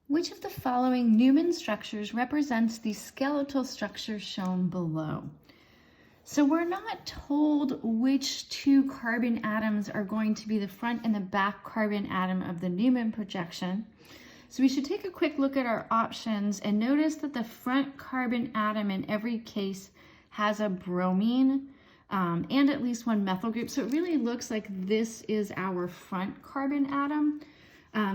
Which of the following Newman structures represents the skeletal structure shown below? So we're not told which two carbon atoms are going to be the front and the back carbon atom of the Newman projection. So we should take a quick look at our options and notice that the front carbon atom in every case has a bromine and at least one methyl group. So it really looks like this is our front carbon atom.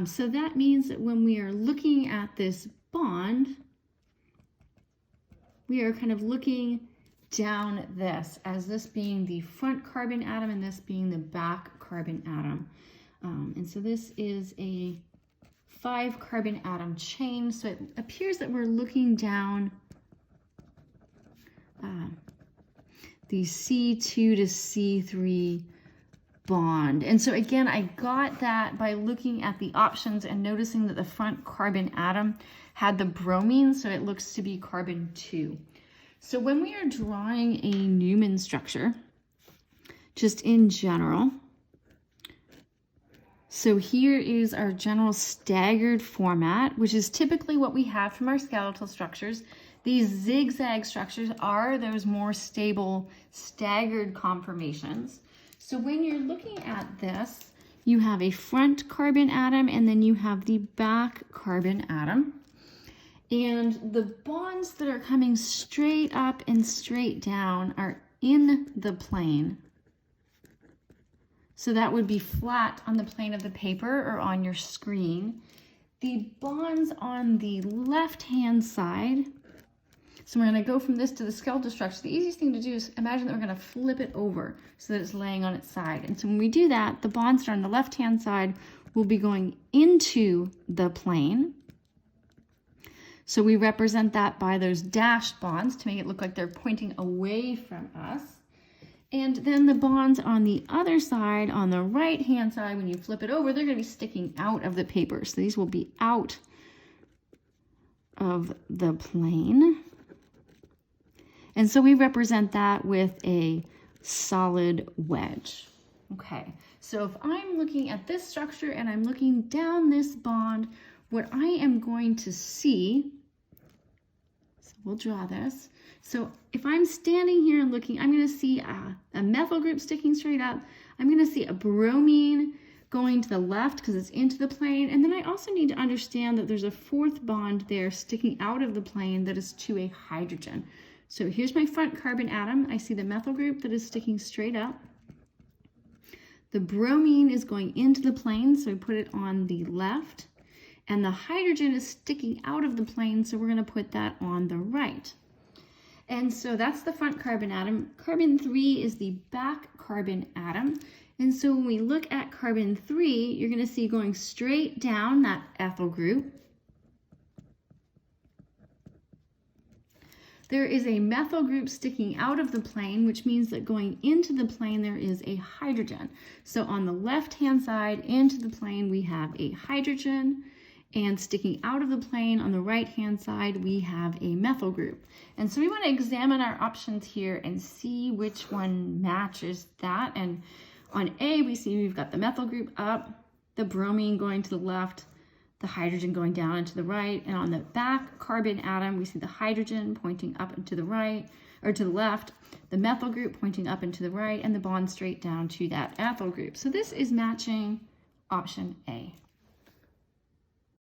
So that means that when we are looking at this bond, we are kind of looking down this as this being the front carbon atom and this being the back carbon atom. And so this is a 5 carbon atom chain. So it appears that we're looking down the C2 to C3 bond. And so again, I got that by looking at the options and noticing that the front carbon atom had the bromine, so it looks to be carbon 2. So when we are drawing a Newman structure, just in general, so here is our general staggered format, which is typically what we have from our skeletal structures. These zigzag structures are those more stable staggered conformations. So when you're looking at this, you have a front carbon atom and then you have the back carbon atom. And the bonds that are coming straight up and straight down are in the plane. So that would be flat on the plane of the paper or on your screen. The bonds on the left-hand side, so we're going to go from this to the skeletal structure. The easiest thing to do is imagine that we're going to flip it over so that it's laying on its side. And so when we do that, the bonds that are on the left-hand side will be going into the plane. So we represent that by those dashed bonds to make it look like they're pointing away from us. And then the bonds on the other side, on the right-hand side, when you flip it over, they're going to be sticking out of the paper. So these will be out of the plane. And so we represent that with a solid wedge. Okay, so if I'm looking at this structure and I'm looking down this bond, what I am going to see, so we'll draw this. So if I'm standing here and looking, I'm going to see a methyl group sticking straight up. I'm going to see a bromine going to the left because it's into the plane. And then I also need to understand that there's a fourth bond there sticking out of the plane that is to a hydrogen. So here's my front carbon atom. I see the methyl group that is sticking straight up. The bromine is going into the plane, so we put it on the left. And the hydrogen is sticking out of the plane, so we're going to put that on the right. And so that's the front carbon atom. Carbon 3 is the back carbon atom. And so when we look at carbon 3, you're going to see going straight down that ethyl group. There is a methyl group sticking out of the plane, which means that going into the plane, there is a hydrogen. So on the left-hand side into the plane, we have a hydrogen, and sticking out of the plane on the right-hand side, we have a methyl group. And so we want to examine our options here and see which one matches that. And on A, we see we've got the methyl group up, the bromine going to the left, the hydrogen going down and to the right, and on the back carbon atom, we see the hydrogen pointing up and to the right, or to the left, the methyl group pointing up and to the right, and the bond straight down to that ethyl group. So this is matching option A.